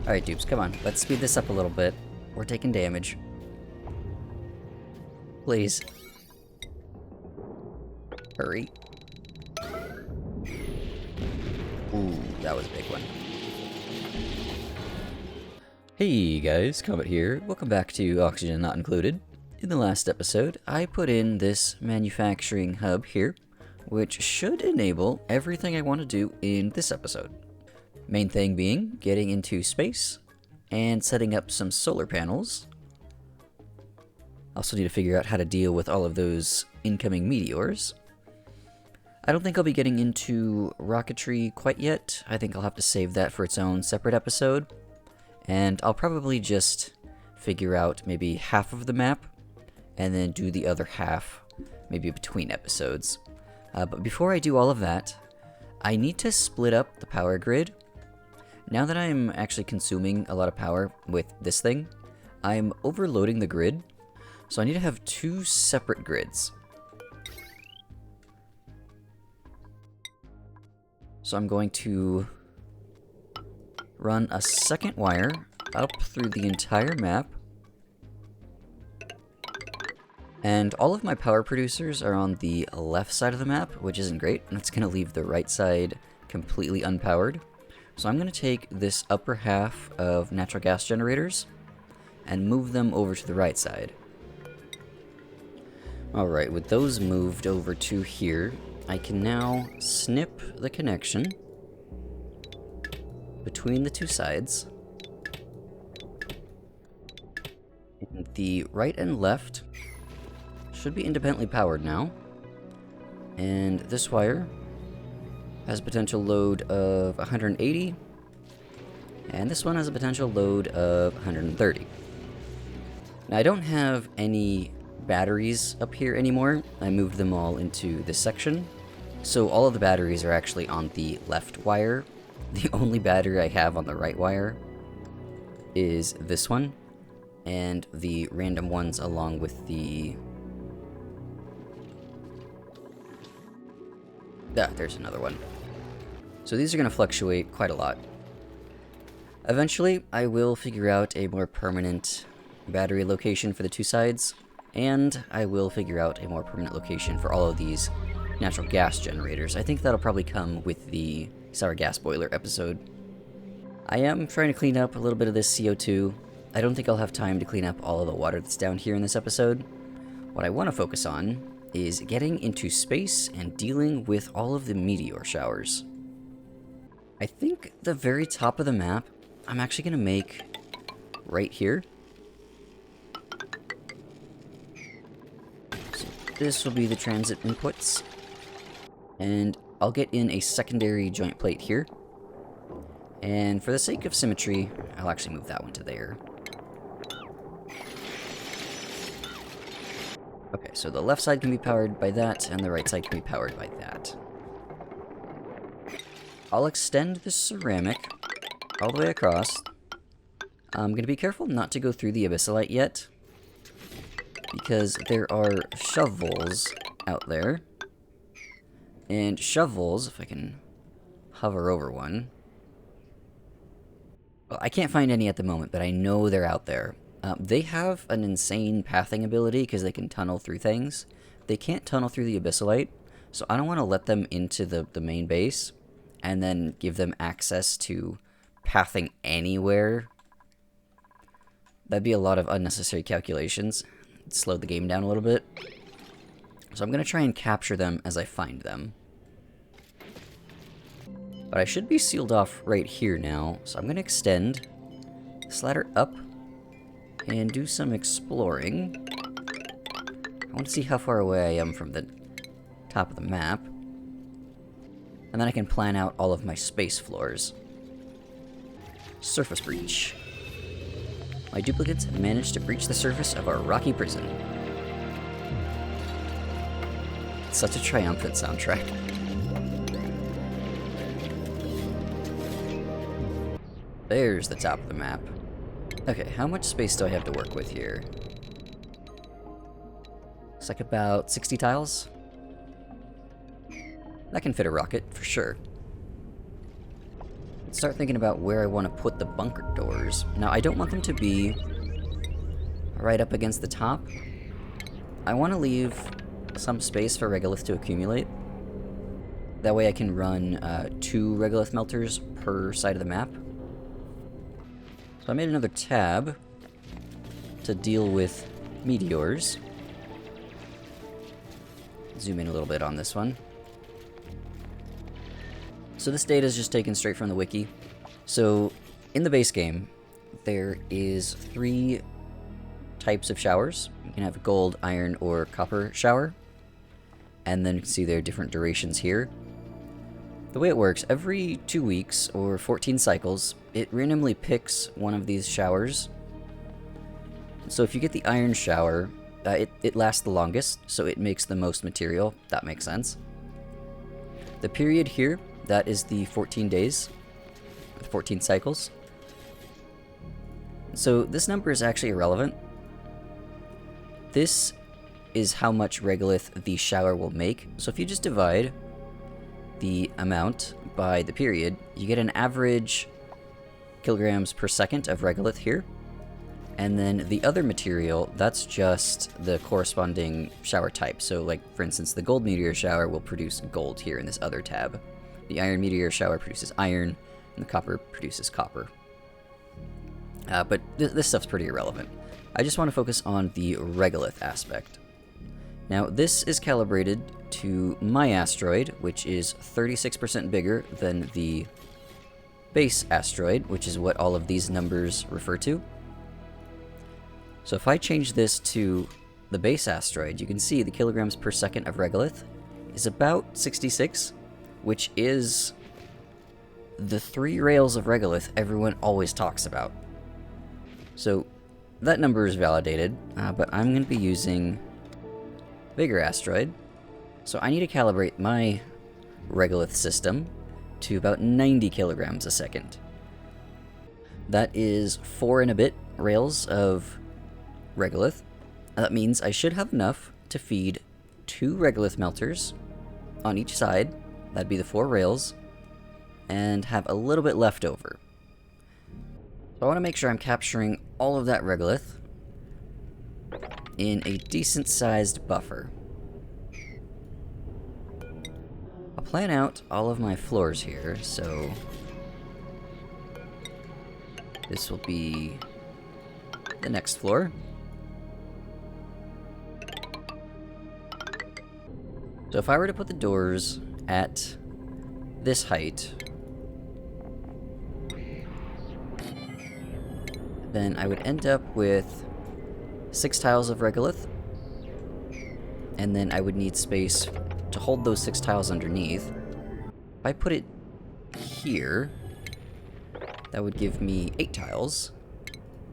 Alright, Dupes, come on. Let's speed this up a little bit. We're taking damage. Please. Hurry. Ooh, that was a big one. Hey guys, Comet here. Welcome back to Oxygen Not Included. In the last episode, I put in this manufacturing hub here, which should enable everything I want to do in this episode. Main thing being getting into space and setting up some solar panels. Also need to figure out how to deal with all of those incoming meteors. I don't think I'll be getting into Rocketry quite yet. I think I'll have to save that for its own separate episode. And I'll probably just figure out maybe half of the map and then do the other half maybe between episodes. But before I do all of that, I need to split up the power grid. Now that I'm actually consuming a lot of power with this thing, I'm overloading the grid, so I need to have two separate grids. So I'm going to run a second wire up through the entire map, and all of my power producers are on the left side of the map, which isn't great, and that's going to leave the right side completely unpowered. So I'm going to take this upper half of natural gas generators and move them over to the right side. Alright, with those moved over to here, I can now snip the connection between the two sides. And the right and left should be independently powered now. And this wire has a potential load of 180, and this one has a potential load of 130. Now, I don't have any batteries up here anymore. I moved them all into this section, so all of the batteries are actually on the left wire. The only battery I have on the right wire is this one, and the random ones along with the... there's another one. So these are going to fluctuate quite a lot. Eventually, I will figure out a more permanent battery location for the two sides, and I will figure out a more permanent location for all of these natural gas generators. I think that'll probably come with the sour gas boiler episode. I am trying to clean up a little bit of this CO2. I don't think I'll have time to clean up all of the water that's down here in this episode. What I want to focus on is getting into space and dealing with all of the meteor showers. I think the very top of the map, I'm actually going to make right here. So this will be the transit inputs. And I'll get in a secondary joint plate here. And for the sake of symmetry, I'll actually move that one to there. Okay, so the left side can be powered by that, and the right side can be powered by that. I'll extend the ceramic all the way across. I'm going to be careful not to go through the abyssalite yet, because there are shovels out there. And shovels, if I can hover over one... Well, I can't find any at the moment, but I know they're out there. They have an insane pathing ability because they can tunnel through things. They can't tunnel through the abyssalite, so I don't want to let them into the main base and then give them access to pathing anywhere. That'd be a lot of unnecessary calculations. It'd slow the game down a little bit. So I'm going to try and capture them as I find them. But I should be sealed off right here now, so I'm going to extend this ladder up and do some exploring. I want to see how far away I am from the top of the map. And then I can plan out all of my space floors. Surface breach. My duplicates have managed to breach the surface of our rocky prison. It's such a triumphant soundtrack. There's the top of the map. Okay, how much space do I have to work with here? Looks like about 60 tiles. That can fit a rocket, for sure. start thinking about where I want to put the bunker doors. Now, I don't want them to be right up against the top. I want to leave some space for Regolith to accumulate. That way I can run 2 Regolith melters per side of the map. So I made another tab to deal with meteors. Zoom in a little bit on this one. So this data is just taken straight from the wiki. So in the base game, there is 3 types of showers. You can have a gold, iron, or copper shower. And then you can see their different durations here. The way it works, every 2 weeks or 14 cycles, it randomly picks one of these showers. So if you get the iron shower, it lasts the longest, so it makes the most material. That makes sense. The period here, that is the 14 days, 14 cycles. So this number is actually irrelevant. This is how much Regolith the shower will make. So if you just divide the amount by the period, you get an average kilograms per second of Regolith here. And then the other material, that's just the corresponding shower type. So like, for instance, the gold meteor shower will produce gold here in this other tab. The iron meteor shower produces iron, and the copper produces copper. But this stuff's pretty irrelevant. I just want to focus on the Regolith aspect. Now, this is calibrated to my asteroid, which is 36% bigger than the base asteroid, which is what all of these numbers refer to. So if I change this to the base asteroid, you can see the kilograms per second of Regolith is about 66, which is the 3 rails of Regolith everyone always talks about. So that number is validated, but I'm going to be using bigger asteroid. So I need to calibrate my Regolith system to about 90 kilograms a second. That is 4 and a bit rails of Regolith. That means I should have enough to feed 2 Regolith melters on each side. That'd be the 4 rails, and have a little bit left over. So I want to make sure I'm capturing all of that Regolith in a decent sized buffer. I'll plan out all of my floors here, so this will be the next floor. So if I were to put the doors at this height, then I would end up with 6 tiles of Regolith, and then I would need space to hold those 6 tiles underneath. If I put it here, that would give me 8 tiles,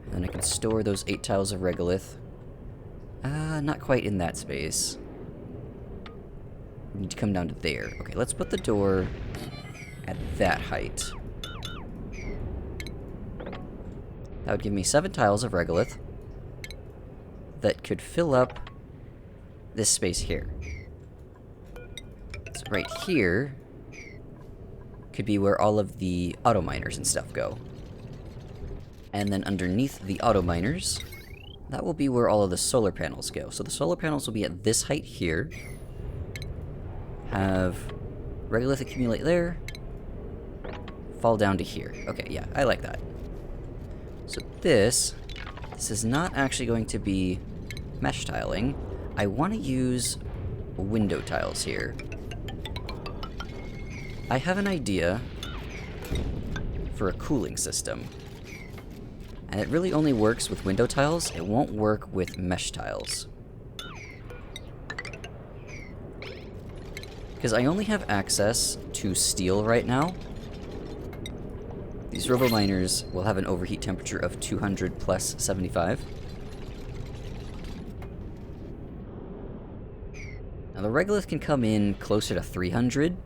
and then I can store those 8 tiles of Regolith. Not quite in that space. We need to come down to there. Okay, let's put the door at that height. That would give me 7 tiles of Regolith that could fill up this space here. So right here could be where all of the auto miners and stuff go. And then underneath the auto miners, that will be where all of the solar panels go. So the solar panels will be at this height here. Have Regolith accumulate there, fall down to here. Okay, yeah, I like that. So this is not actually going to be mesh tiling. I want to use window tiles here. I have an idea for a cooling system. And it really only works with window tiles. It won't work with mesh tiles. Because I only have access to steel right now. These robo miners will have an overheat temperature of 200 plus 75. Now the Regolith can come in closer to 300.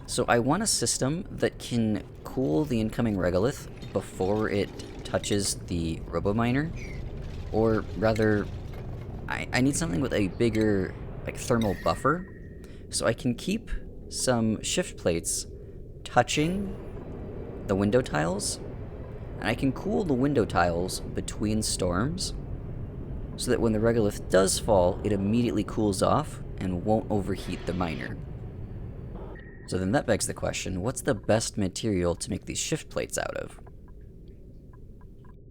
So I want a system that can cool the incoming Regolith before it touches the robo miner. Or rather, I need something with a bigger like thermal buffer. So I can keep some shift plates touching the window tiles, and I can cool the window tiles between storms, so that when the regolith does fall, it immediately cools off and won't overheat the miner. So then that begs the question, what's the best material to make these shift plates out of?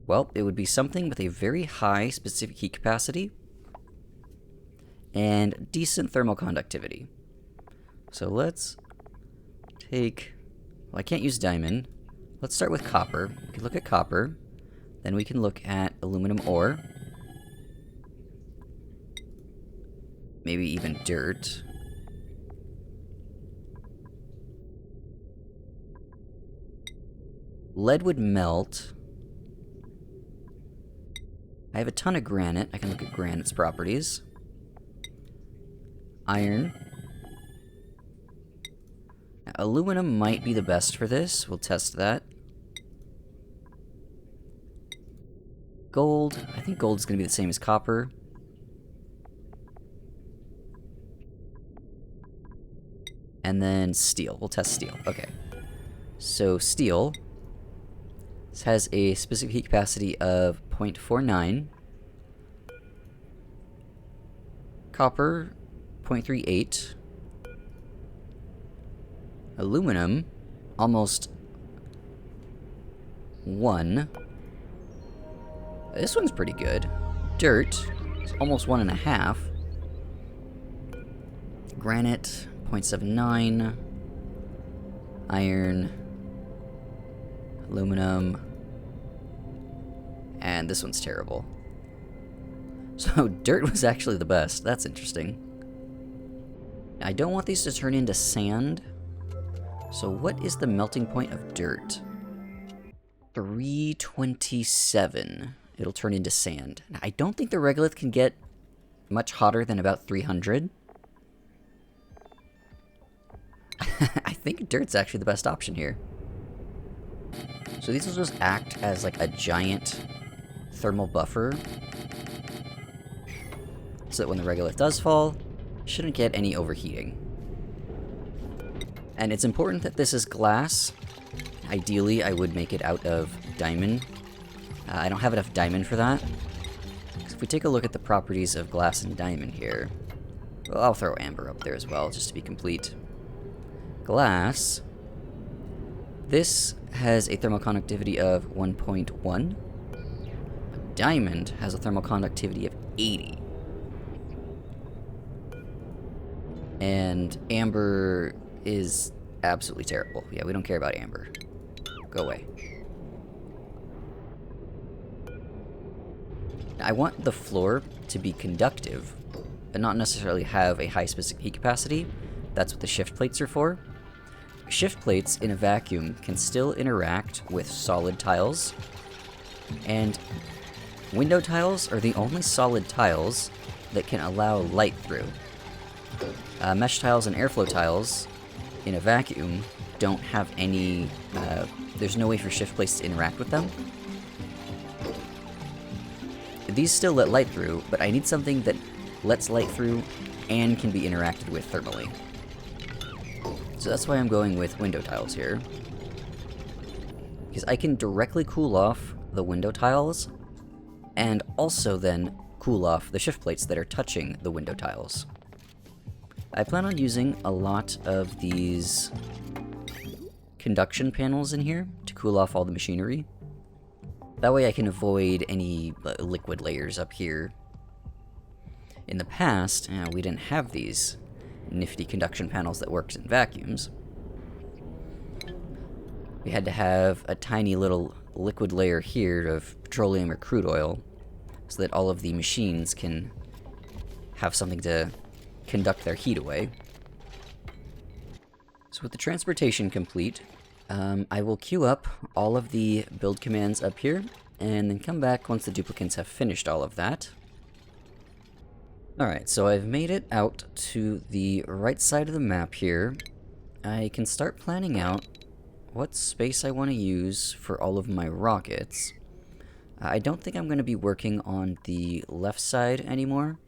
Well, it would be something with a very high specific heat capacity and decent thermal conductivity. So let's take... well, I can't use diamond. Let's start with copper. We can look at copper. Then we can look at aluminum ore. Maybe even dirt. Lead would melt. I have a ton of granite. I can look at granite's properties. Iron. Now, aluminum might be the best for this. We'll test that. Gold. I think gold is going to be the same as copper. And then steel. We'll test steel. Okay. So steel. This has a specific heat capacity of 0.49. Copper, 0.38. Aluminum, almost 1. This one's pretty good. Dirt, is almost 1.5. Granite, 0.79. Iron, aluminum, and this one's terrible. So dirt was actually the best. That's interesting. I don't want these to turn into sand. So what is the melting point of dirt? 327. It'll turn into sand. I don't think the regolith can get much hotter than about 300. I think dirt's actually the best option here. So these will just act as like a giant thermal buffer, so that when the regolith does fall, shouldn't get any overheating. And it's important that this is glass. Ideally, I would make it out of diamond. I don't have enough diamond for that. So if we take a look at the properties of glass and diamond here, well, I'll throw amber up there as well, just to be complete. Glass. This has a thermal conductivity of 1.1. Diamond has a thermal conductivity of 80. And amber is absolutely terrible. Yeah, we don't care about amber. Go away. I want the floor to be conductive, but not necessarily have a high specific heat capacity. That's what the shift plates are for. Shift plates in a vacuum can still interact with solid tiles, and window tiles are the only solid tiles that can allow light through. Mesh tiles and airflow tiles in a vacuum don't have any, there's no way for shift plates to interact with them. These still let light through, but I need something that lets light through and can be interacted with thermally. So that's why I'm going with window tiles here. Because I can directly cool off the window tiles, and also then cool off the shift plates that are touching the window tiles. I plan on using a lot of these conduction panels in here to cool off all the machinery. That way I can avoid any liquid layers up here. In the past, we didn't have these nifty conduction panels that worked in vacuums. We had to have a tiny little liquid layer here of petroleum or crude oil so that all of the machines can have something to conduct their heat away. So with the transportation complete, I will queue up all of the build commands up here, and then come back once the duplicants have finished all of that. Alright, so I've made it out to the right side of the map here. I can start planning out what space I want to use for all of my rockets. I don't think I'm going to be working on the left side anymore.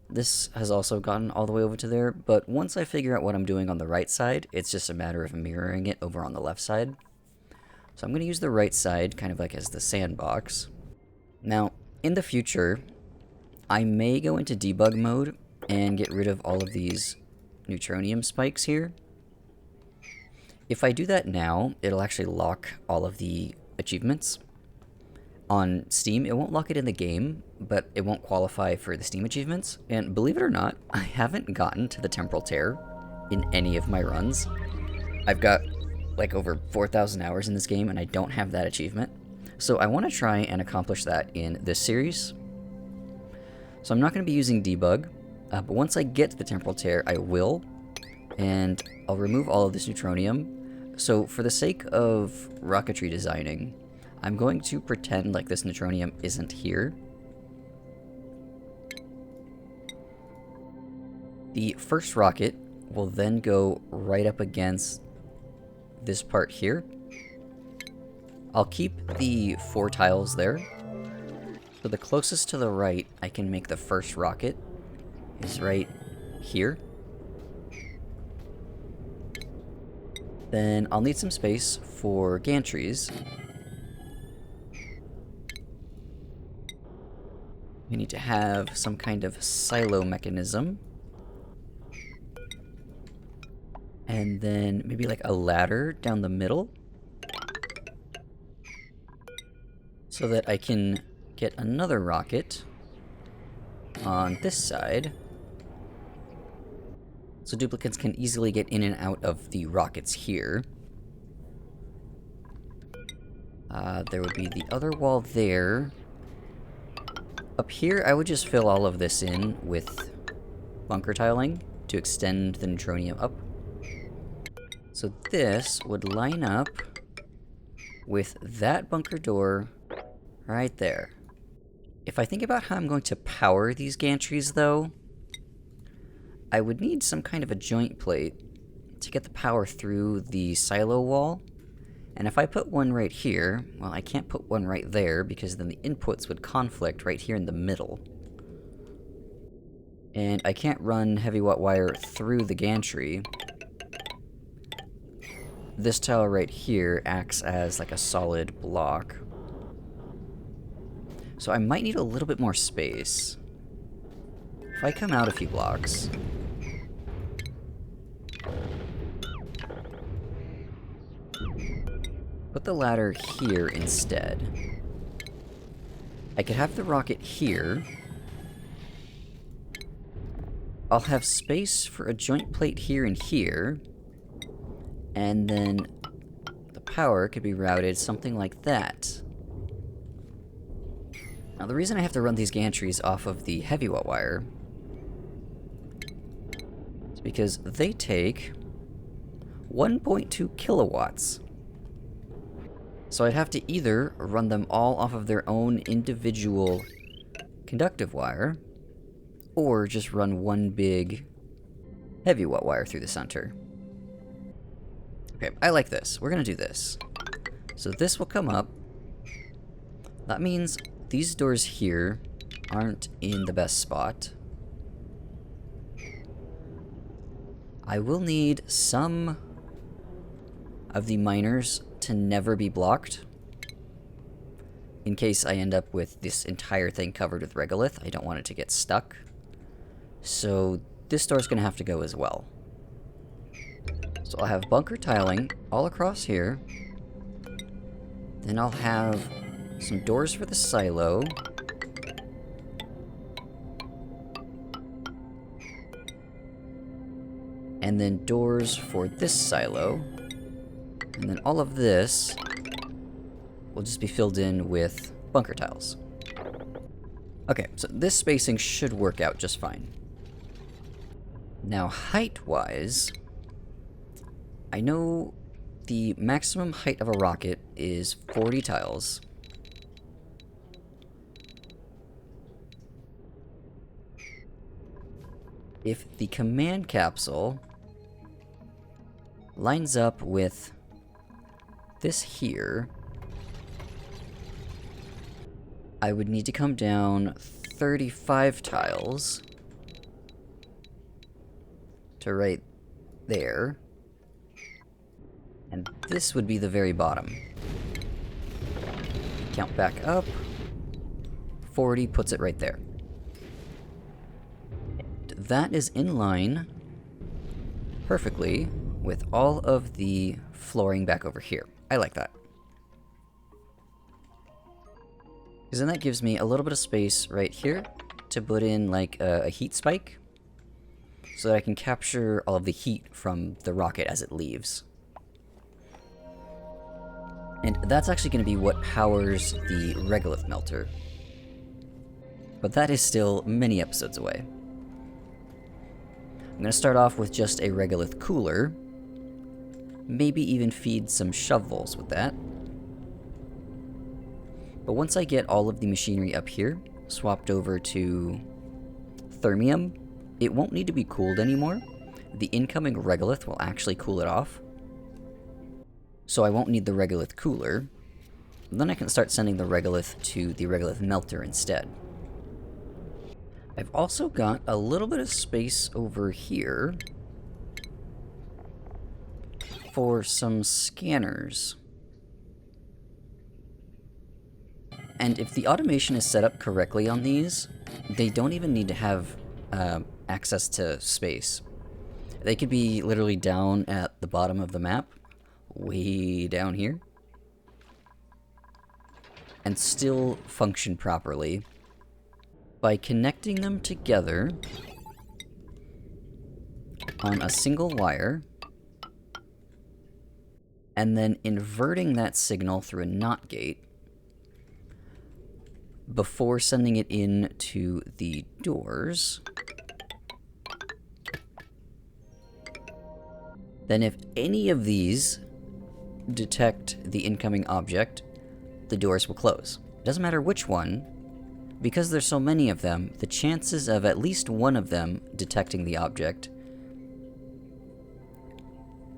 This has also gotten all the way over to there, but once I figure out what I'm doing on the right side, it's just a matter of mirroring it over on the left side. So I'm going to use the right side kind of like as the sandbox. Now, in the future, I may go into debug mode and get rid of all of these neutronium spikes here. If I do that now, it'll actually lock all of the achievements. On Steam, it won't lock it in the game, but it won't qualify for the Steam achievements. And believe it or not, I haven't gotten to the temporal tear in any of my runs. I've got like over 4,000 hours in this game, and I don't have that achievement. So I want to try and accomplish that in this series. So I'm not going to be using debug, but once I get to the temporal tear, I will. And I'll remove all of this neutronium. So for the sake of rocketry designing, I'm going to pretend like this neutronium isn't here. The first rocket will then go right up against this part here. I'll keep the 4 tiles there. So the closest to the right I can make the first rocket is right here. Then I'll need some space for gantries. We need to have some kind of silo mechanism. And then maybe like a ladder down the middle. So that I can get another rocket on this side. So duplicates can easily get in and out of the rockets here. There would be the other wall there. Up here, I would just fill all of this in with bunker tiling to extend the neutronium up. So this would line up with that bunker door right there. If I think about how I'm going to power these gantries, though, I would need some kind of a joint plate to get the power through the silo wall. And if I put one right here, well, I can't put one right there because then the inputs would conflict right here in the middle. And I can't run heavy watt wire through the gantry. This tile right here acts as like a solid block. So I might need a little bit more space. If I come out a few blocks... put the ladder here instead. I could have the rocket here. I'll have space for a joint plate here and here. And then the power could be routed something like that. Now the reason I have to run these gantries off of the heavy watt wire is because they take 1.2 kilowatts. So I'd have to either run them all off of their own individual conductive wire, or just run one big heavy watt wire through the center. Okay, I like this. We're gonna do this. So this will come up. That means these doors here aren't in the best spot. I will need some of the miners to never be blocked. In case I end up with this entire thing covered with Regolith, I don't want it to get stuck. So this door's gonna have to go as well. So I'll have bunker tiling all across here. Then I'll have some doors for the silo. And then doors for this silo. And then all of this will just be filled in with bunker tiles. Okay, so this spacing should work out just fine. Now, height-wise, I know the maximum height of a rocket is 40 tiles. If the command capsule lines up with this here, I would need to come down 35 tiles to right there. And this would be the very bottom. Count back up. 40 puts it right there. That is in line perfectly with all of the flooring back over here. I like that. Because then that gives me a little bit of space right here to put in like a heat spike so that I can capture all of the heat from the rocket as it leaves. And that's actually going to be what powers the Regolith melter. But that is still many episodes away. I'm going to start off with just a Regolith cooler. Maybe even feed some shovels with that. But once I get all of the machinery up here swapped over to thermium, it won't need to be cooled anymore. The incoming Regolith will actually cool it off. So I won't need the Regolith cooler. Then I can start sending the Regolith to the Regolith melter instead. I've also got a little bit of space over here for some scanners. And if the automation is set up correctly on these, they don't even need to have access to space. They could be literally down at the bottom of the map, way down here, and still function properly by connecting them together on a single wire and then inverting that signal through a NOT gate before sending it in to the doors. Then if any of these detect the incoming object, the doors will close. Doesn't matter which one, because there's so many of them, the chances of at least one of them detecting the object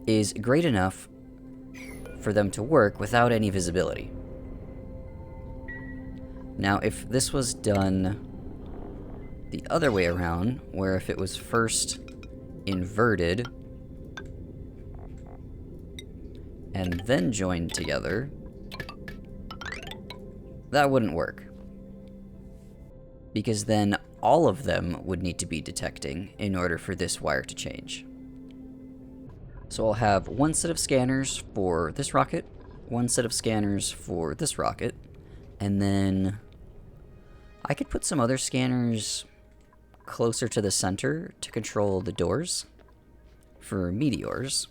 is great enough for them to work without any visibility. Now, if this was done the other way around, where if it was first inverted and then joined together, that wouldn't work. Because then all of them would need to be detecting in order for this wire to change. So I'll have one set of scanners for this rocket, one set of scanners for this rocket, and then I could put some other scanners closer to the center to control the doors for meteors.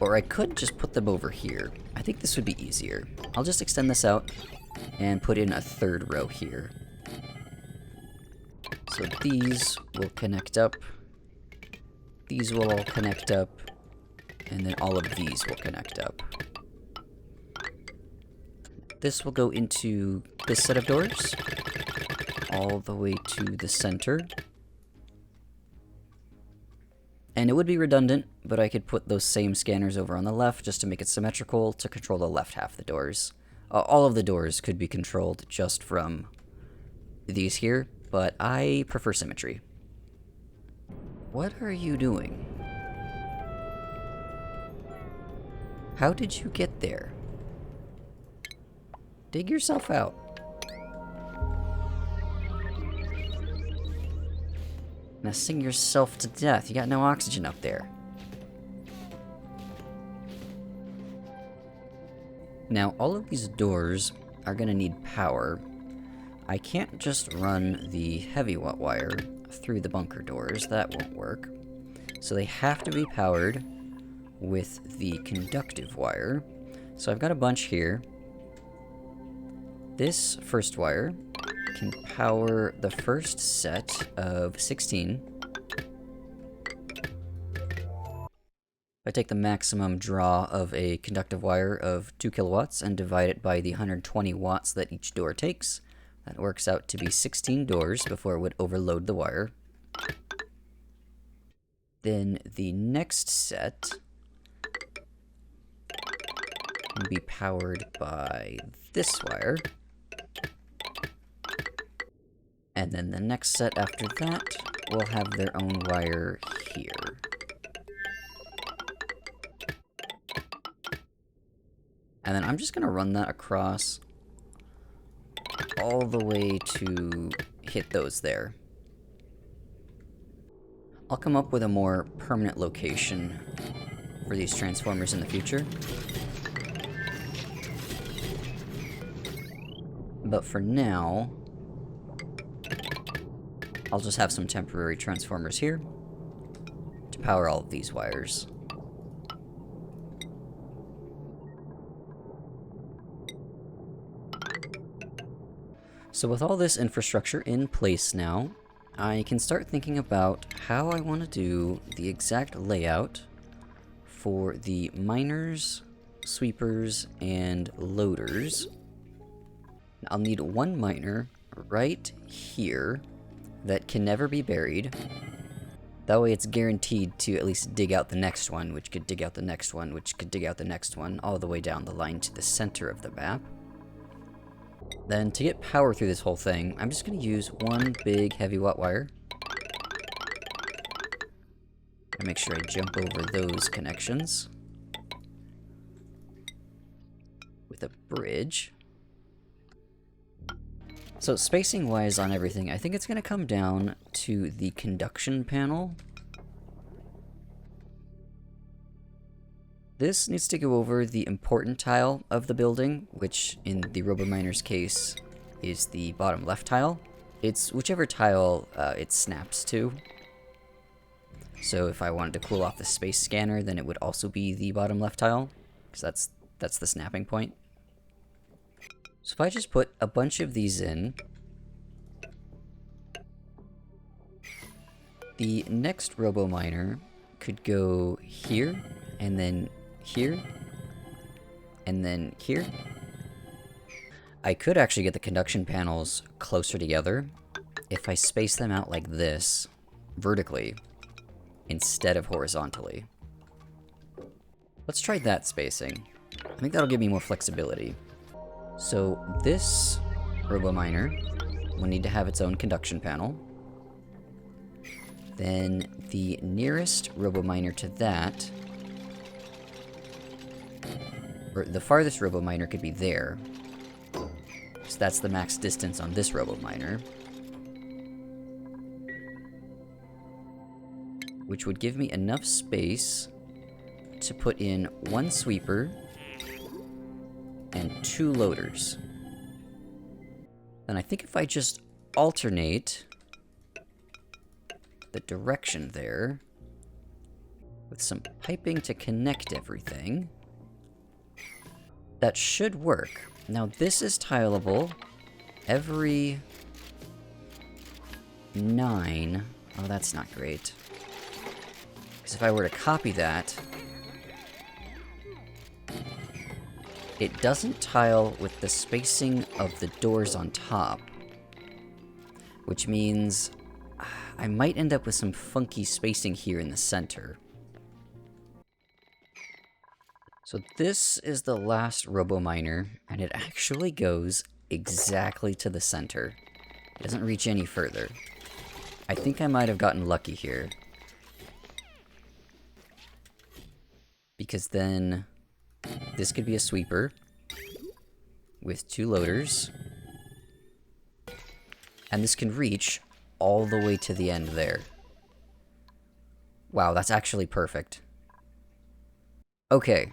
Or I could just put them over here. I think this would be easier. I'll just extend this out and put in a third row here. So these will connect up, these will all connect up, and then all of these will connect up. This will go into this set of doors, all the way to the center. And it would be redundant, but I could put those same scanners over on the left just to make it symmetrical to control the left half of the doors. All of the doors could be controlled just from these here, but I prefer symmetry. What are you doing? How did you get there? Dig yourself out. Now sing yourself to death. You got no oxygen up there. Now, all of these doors are going to need power. I can't just run the heavy wire through the bunker doors. That won't work. So they have to be powered with the conductive wire. So I've got a bunch here. This first wire can power the first set of 16. I take the maximum draw of a conductive wire of 2 kilowatts and divide it by the 120 watts that each door takes. That works out to be 16 doors before it would overload the wire. Then the next set can be powered by this wire. And then the next set after that will have their own wire here. And And then I'm just gonna run that across all the way to hit those there. I'll come up with a more permanent location for these transformers in the future. But for now, I'll just have some temporary transformers here to power all of these wires. So with all this infrastructure in place now, I can start thinking about how I want to do the exact layout for the miners, sweepers, and loaders. I'll need one miner right here that can never be buried. That way it's guaranteed to at least dig out the next one, which could dig out the next one, which could dig out the next one, all the way down the line to the center of the map. Then to get power through this whole thing, I'm just going to use one big heavy watt wire. And make sure I jump over those connections with a bridge. So spacing-wise on everything, I think it's going to come down to the conduction panel. This needs to go over the important tile of the building, which in the RoboMiner's case is the bottom left tile. It's whichever tile it snaps to. So if I wanted to cool off the space scanner, then it would also be the bottom left tile, because that's the snapping point. So if I just put a bunch of these in, the next RoboMiner could go here, and then here, and then here. I could actually get the conduction panels closer together if I space them out like this, vertically, instead of horizontally. Let's try that spacing. I think that'll give me more flexibility. So this RoboMiner will need to have its own conduction panel. Then the nearest RoboMiner to that, or the farthest RoboMiner could be there. So that's the max distance on this RoboMiner. Which would give me enough space to put in one sweeper and two loaders. And I think if I just alternate the direction there with some piping to connect everything, that should work. Now this is tileable every 9. Oh, that's not great. Because if I were to copy that, it doesn't tile with the spacing of the doors on top. Which means I might end up with some funky spacing here in the center. So this is the last RoboMiner, and it actually goes exactly to the center. It doesn't reach any further. I think I might have gotten lucky here. Because then this could be a sweeper with two loaders. And this can reach all the way to the end there. Wow, that's actually perfect. Okay.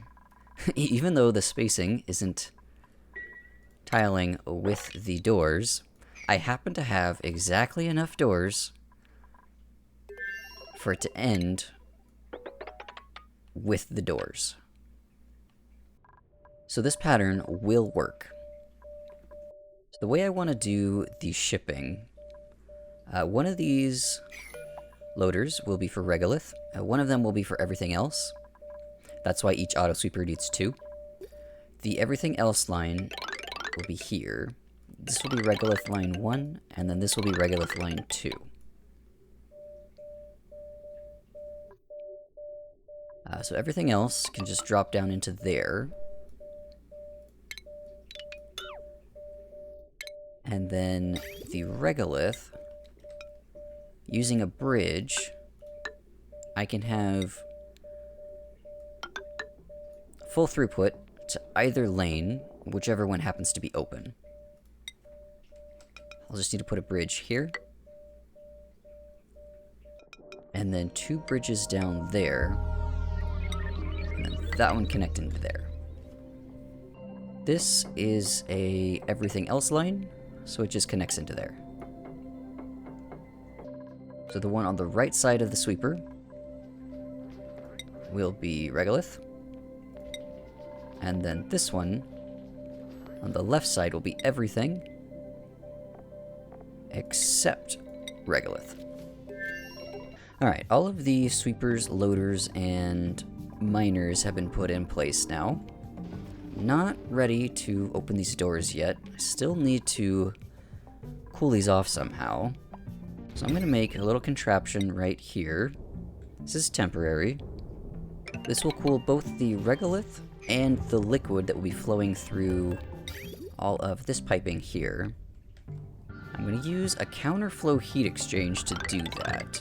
Even though the spacing isn't tiling with the doors, I happen to have exactly enough doors for it to end with the doors. So this pattern will work. So the way I want to do the shipping, one of these loaders will be for Regolith, one of them will be for everything else. That's why each auto sweeper needs 2. The everything else line will be here. This will be Regolith line 1, and then this will be Regolith line 2. So everything else can just drop down into there. And then the Regolith, using a bridge, I can have full throughput to either lane, whichever one happens to be open. I'll just need to put a bridge here. And then 2 bridges down there. And then that one connect into there. This is a everything else line, so it just connects into there. So the one on the right side of the sweeper will be Regolith. And then this one on the left side will be everything except Regolith. Alright, all of the sweepers, loaders, and miners have been put in place now. Not ready to open these doors yet. Still need to cool these off somehow. So I'm going to make a little contraption right here. This is temporary. This will cool both the regolith and the liquid that will be flowing through all of this piping here. I'm going to use a counterflow heat exchange to do that.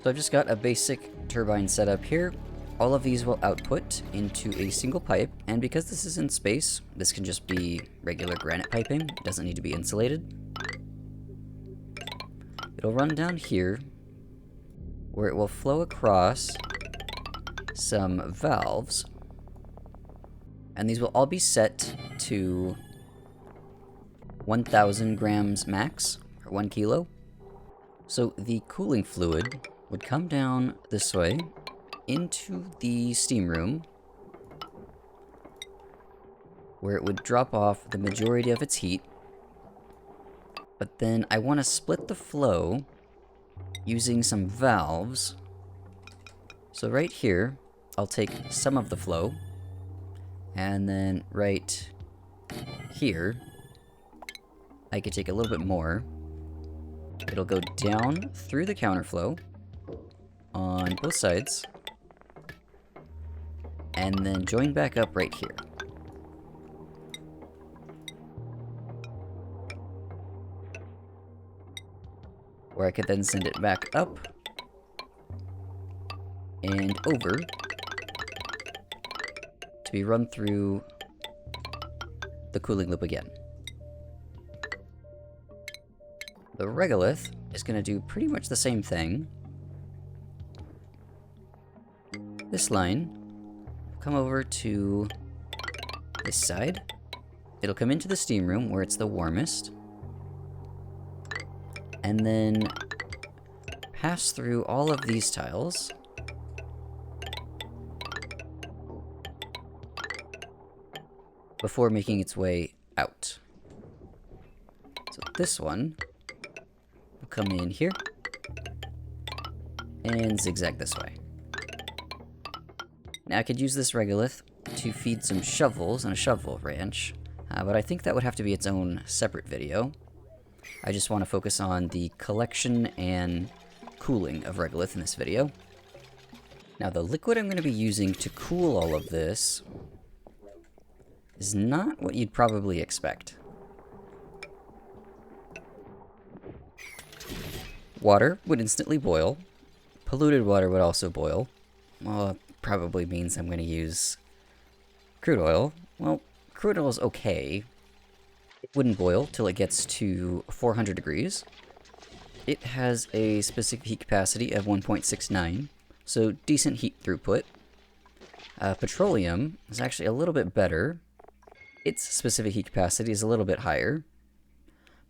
So I've just got a basic turbine set up here. All of these will output into a single pipe, and because this is in space, this can just be regular granite piping. It doesn't need to be insulated. It'll run down here, where it will flow across some valves, and these will all be set to 1,000 grams max, or 1 kilo. So the cooling fluid would come down this way into the steam room, where it would drop off the majority of its heat. But then I want to split the flow using some valves. So right here, I'll take some of the flow, and then right here, I could take a little bit more. It'll go down through the counterflow on both sides, and then join back up right here. Where I could then send it back up and over to be run through the cooling loop again. The regolith is going to do pretty much the same thing. This line will come over to this side. It'll come into the steam room where it's the warmest, and then pass through all of these tiles before making its way out. So this one will come in here and zigzag this way. Now I could use this regolith to feed some shovels and a shovel ranch, but I think that would have to be its own separate video. I just want to focus on the collection and cooling of regolith in this video. Now the liquid I'm going to be using to cool all of this is not what you'd probably expect. Water would instantly boil. Polluted water would also boil. Well, it probably means I'm going to use crude oil. Well, crude oil is okay. It wouldn't boil till it gets to 400 degrees. It has a specific heat capacity of 1.69, so decent heat throughput. Petroleum is actually a little bit better. Its specific heat capacity is a little bit higher,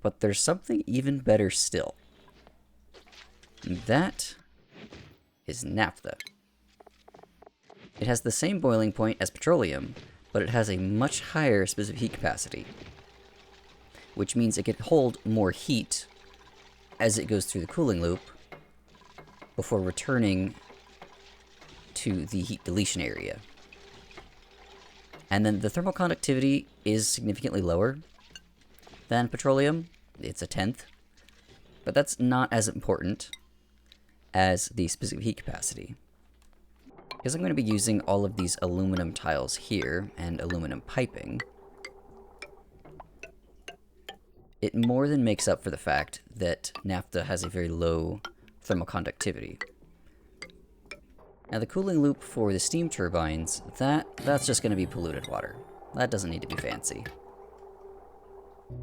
but there's something even better still. And that is naphtha. It has the same boiling point as petroleum, but it has a much higher specific heat capacity, which means it can hold more heat as it goes through the cooling loop before returning to the heat deletion area. And then the thermal conductivity is significantly lower than petroleum. It's a 1/10, but that's not as important as the specific heat capacity. Because I'm going to be using all of these aluminum tiles here and aluminum piping, it more than makes up for the fact that naphtha has a very low thermal conductivity. Now the cooling loop for the steam turbines, that's just going to be polluted water. That doesn't need to be fancy.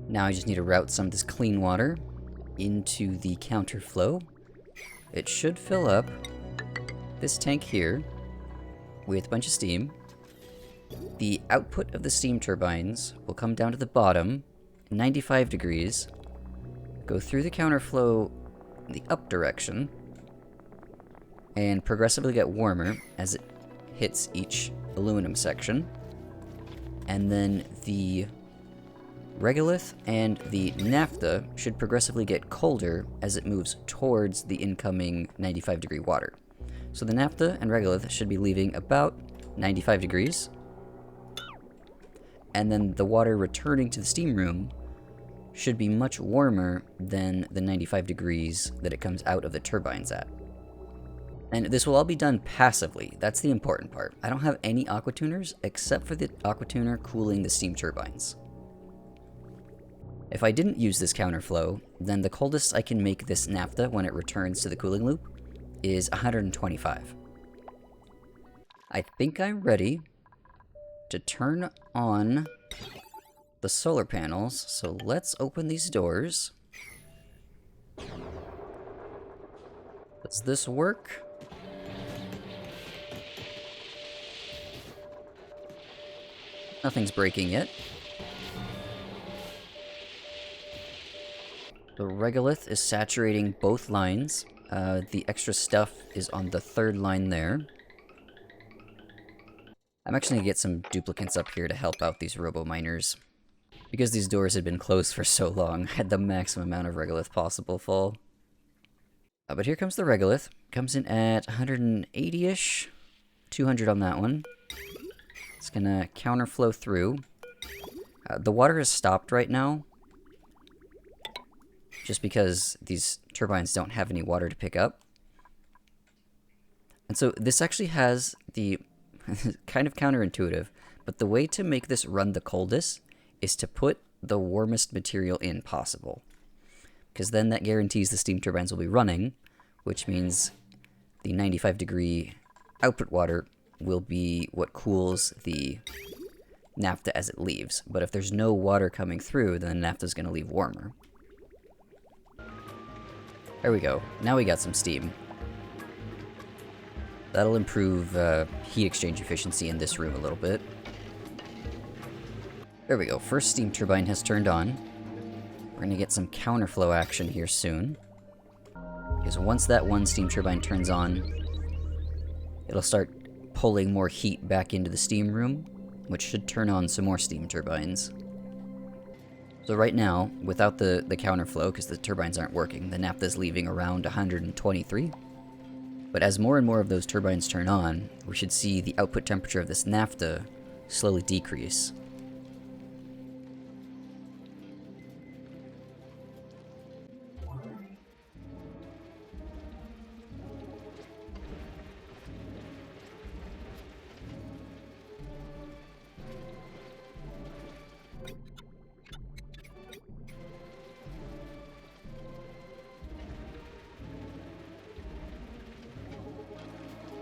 Now I just need to route some of this clean water into the counterflow. It should fill up this tank here with a bunch of steam. The output of the steam turbines will come down to the bottom, 95 degrees, go through the counterflow in the up direction, and progressively get warmer as it hits each aluminum section. And then the Regolith and the naphtha should progressively get colder as it moves towards the incoming 95 degree water. So the naphtha and Regolith should be leaving about 95 degrees. And then the water returning to the steam room should be much warmer than the 95 degrees that it comes out of the turbines at. And this will all be done passively. That's the important part. I don't have any aqua tuners except for the aqua tuner cooling the steam turbines. If I didn't use this counterflow, then the coldest I can make this naphtha when it returns to the cooling loop is 125. I think I'm ready to turn on the solar panels, so let's open these doors. Does this work? Nothing's breaking yet. The Regolith is saturating both lines. The extra stuff is on the third line there. I'm actually going to get some duplicates up here to help out these robo-miners. Because these doors had been closed for so long, I had the maximum amount of Regolith possible full. But here comes the Regolith. Comes in at 180-ish. 200 on that one. It's going to counterflow through. The water is stopped right now, just because these turbines don't have any water to pick up. And so this actually has the kind of counterintuitive, but the way to make this run the coldest is to put the warmest material in possible. Because then that guarantees the steam turbines will be running, which means the 95 degree output water will be what cools the naphtha as it leaves. But if there's no water coming through, then the naphtha is going to leave warmer. There we go. Now we got some steam. That'll improve heat exchange efficiency in this room a little bit. There we go. First steam turbine has turned on. We're going to get some counterflow action here soon. Because once that one steam turbine turns on, it'll start pulling more heat back into the steam room, which should turn on some more steam turbines. So right now, without the counterflow, because the turbines aren't working, the naphtha is leaving around 123. But as more and more of those turbines turn on, we should see the output temperature of this naphtha slowly decrease.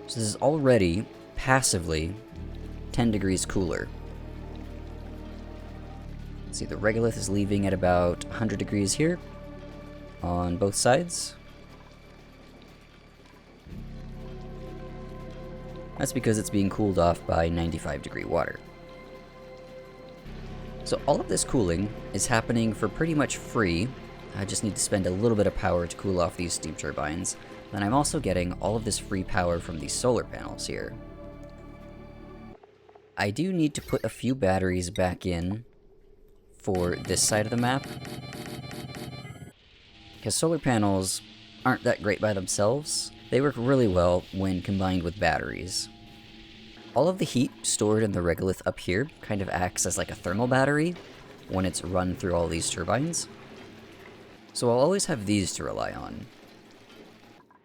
So this is already, passively, 10 degrees cooler. See, the Regolith is leaving at about 100 degrees here, on both sides. That's because it's being cooled off by 95 degree water. So all of this cooling is happening for pretty much free. I just need to spend a little bit of power to cool off these steam turbines. Then I'm also getting all of this free power from these solar panels here. I do need to put a few batteries back in for this side of the map, because solar panels aren't that great by themselves. They work really well when combined with batteries. All of the heat stored in the Regolith up here kind of acts as like a thermal battery when it's run through all these turbines. So I'll always have these to rely on,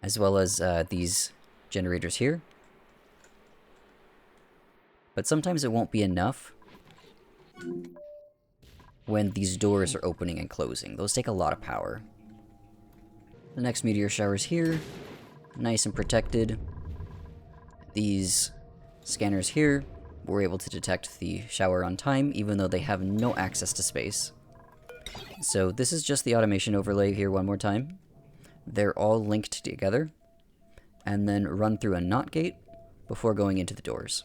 as well as these generators here. But sometimes it won't be enough when these doors are opening and closing. Those take a lot of power. The next meteor shower's here, nice and protected. These scanners here were able to detect the shower on time, even though they have no access to space. So this is just the automation overlay here one more time. They're all linked together, and then run through a NOT gate before going into the doors.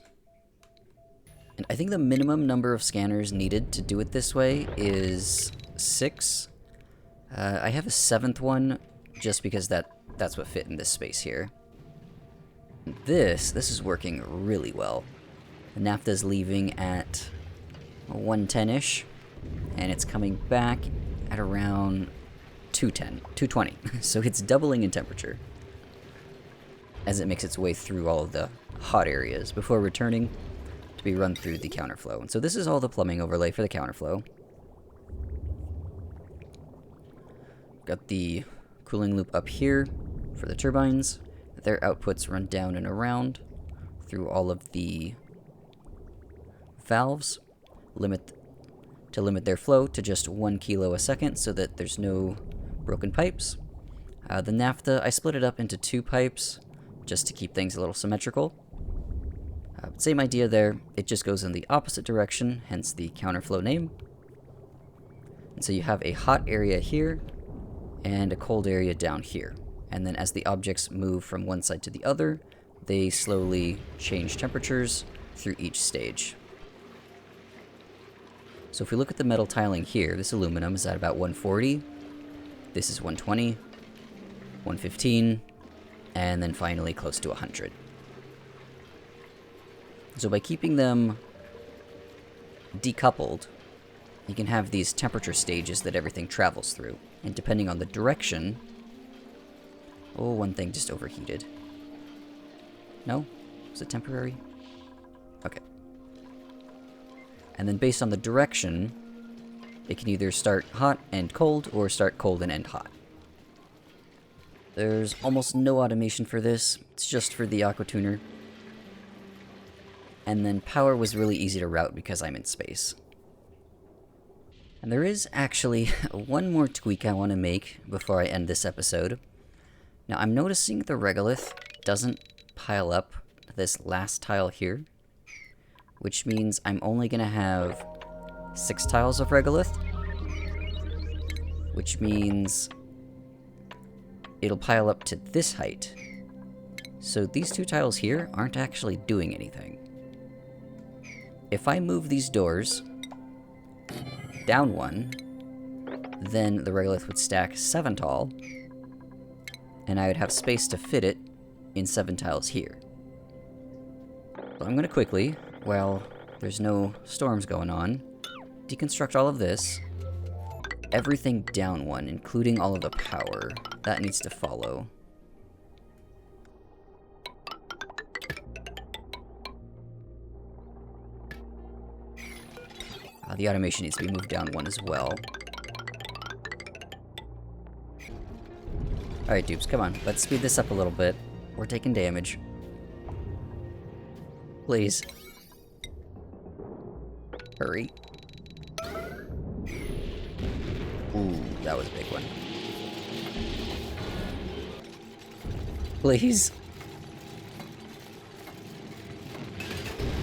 And I think the minimum number of scanners needed to do it this way is 6. I have a 7th one just because that's what fit in this space here. This is working really well. The naphtha's leaving at 110-ish, and it's coming back at around 220. So it's doubling in temperature as it makes its way through all of the hot areas before returning to be run through the counterflow. And so this is all the plumbing overlay for the counterflow. Got the cooling loop up here for the turbines. Their outputs run down and around through all of the valves, to limit their flow to just 1 kilo a second so that there's no broken pipes. The naphtha, I split it up into 2 pipes just to keep things a little symmetrical. Same idea there, it just goes in the opposite direction, hence the counterflow name. And so you have a hot area here and a cold area down here. And then as the objects move from one side to the other, they slowly change temperatures through each stage. So if we look at the metal tiling here, this aluminum is at about 140, this is 120, 115, and then finally close to 100. So by keeping them decoupled, you can have these temperature stages that everything travels through. And depending on the direction... Oh, one thing just overheated. No? Was it temporary? Okay. And then based on the direction, it can either start hot and cold, or start cold and end hot. There's almost no automation for this, it's just for the aqua tuner. And then power was really easy to route because I'm in space. And there is actually one more tweak I want to make before I end this episode. Now I'm noticing the Regolith doesn't pile up this last tile here, which means I'm only going to have 6 tiles of Regolith, which means it'll pile up to this height. So these 2 tiles here aren't actually doing anything. If I move these doors down 1, then the Regolith would stack 7 tall, and I would have space to fit it in 7 tiles here. So I'm going to quickly, while there's no storms going on, deconstruct all of this. Everything down 1, including all of the power, that needs to follow. The automation needs to be moved down 1 as well. Alright, Dupes, come on. Let's speed this up a little bit. We're taking damage. Please. Hurry. Ooh, that was a big one. Please.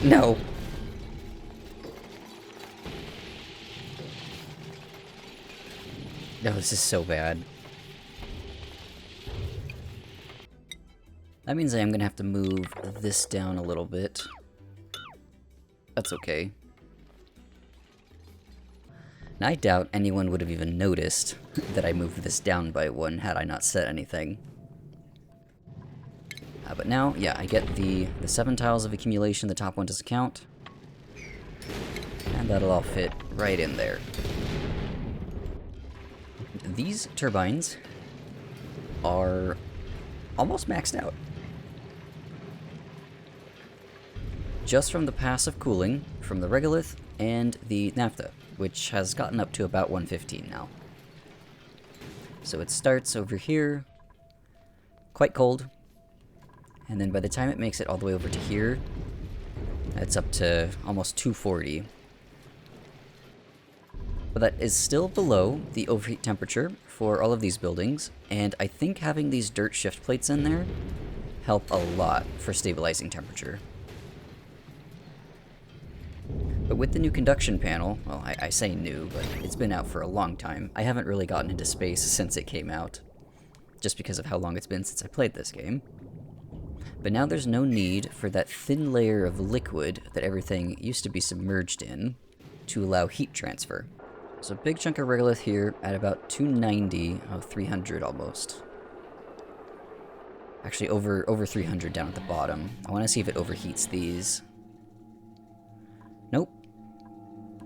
No. No, this is so bad. That means I am gonna have to move this down a little bit. That's okay. Now, I doubt anyone would have even noticed that I moved this down by 1 had I not said anything. But now, yeah, I get the 7 tiles of accumulation, the top one doesn't count. And that'll all fit right in there. These turbines are almost maxed out. Just from the passive cooling from the Regolith and the naphtha, which has gotten up to about 115 now. So it starts over here, quite cold, and then by the time it makes it all the way over to here, it's up to almost 240. But that is still below the overheat temperature for all of these buildings, and I think having these dirt shift plates in there help a lot for stabilizing temperature. But with the new conduction panel, well, I say new, but it's been out for a long time. I haven't really gotten into space since it came out, just because of how long it's been since I played this game. But now there's no need for that thin layer of liquid that everything used to be submerged in to allow heat transfer. So a big chunk of regolith here at about 290, 300 almost. Actually, over 300 down at the bottom. I want to see if it overheats these. Nope.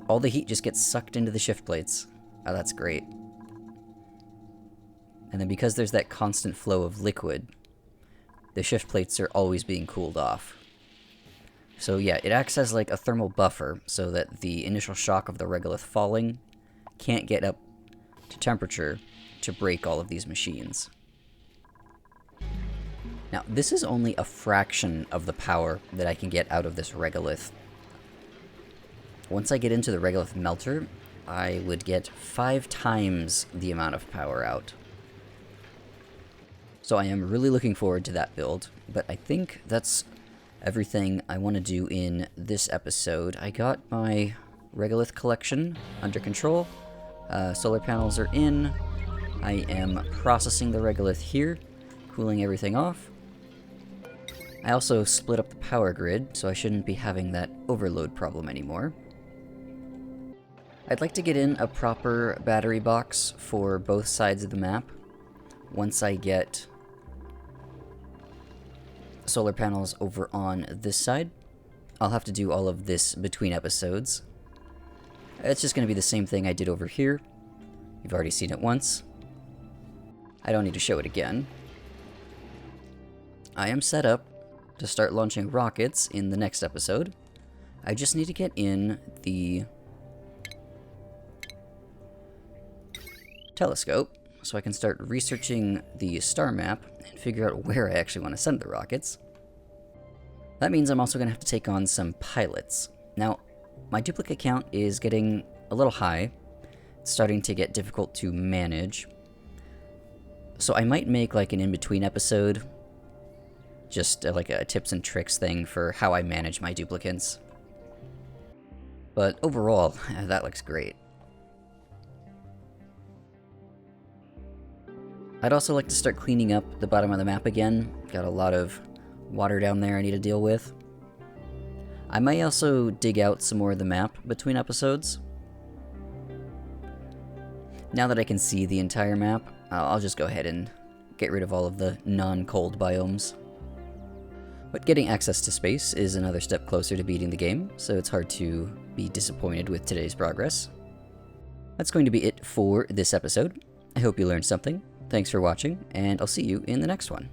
All the heat just gets sucked into the shift plates. Oh, that's great. And then because there's that constant flow of liquid, the shift plates are always being cooled off. So yeah, it acts as like a thermal buffer so that the initial shock of the regolith falling can't get up to temperature to break all of these machines. Now, this is only a fraction of the power that I can get out of this regolith. Once I get into the regolith melter, I would get 5 times the amount of power out. So I am really looking forward to that build, but I think that's everything I want to do in this episode. I got my regolith collection under control. Solar panels are in. I am processing the regolith here, cooling everything off. I also split up the power grid, so I shouldn't be having that overload problem anymore. I'd like to get in a proper battery box for both sides of the map. Once I get solar panels over on this side, I'll have to do all of this between episodes. It's just going to be the same thing I did over here. You've already seen it once. I don't need to show it again. I am set up to start launching rockets in the next episode. I just need to get in the telescope so I can start researching the star map and figure out where I actually want to send the rockets. That means I'm also going to have to take on some pilots. Now, my duplicate count is getting a little high. It's starting to get difficult to manage. So I might make like an in-between episode, just like a tips and tricks thing for how I manage my duplicants. But overall, that looks great. I'd also like to start cleaning up the bottom of the map again. Got a lot of water down there I need to deal with. I might also dig out some more of the map between episodes. Now that I can see the entire map, I'll just go ahead and get rid of all of the non-cold biomes. But getting access to space is another step closer to beating the game, so it's hard to be disappointed with today's progress. That's going to be it for this episode. I hope you learned something. Thanks for watching, and I'll see you in the next one.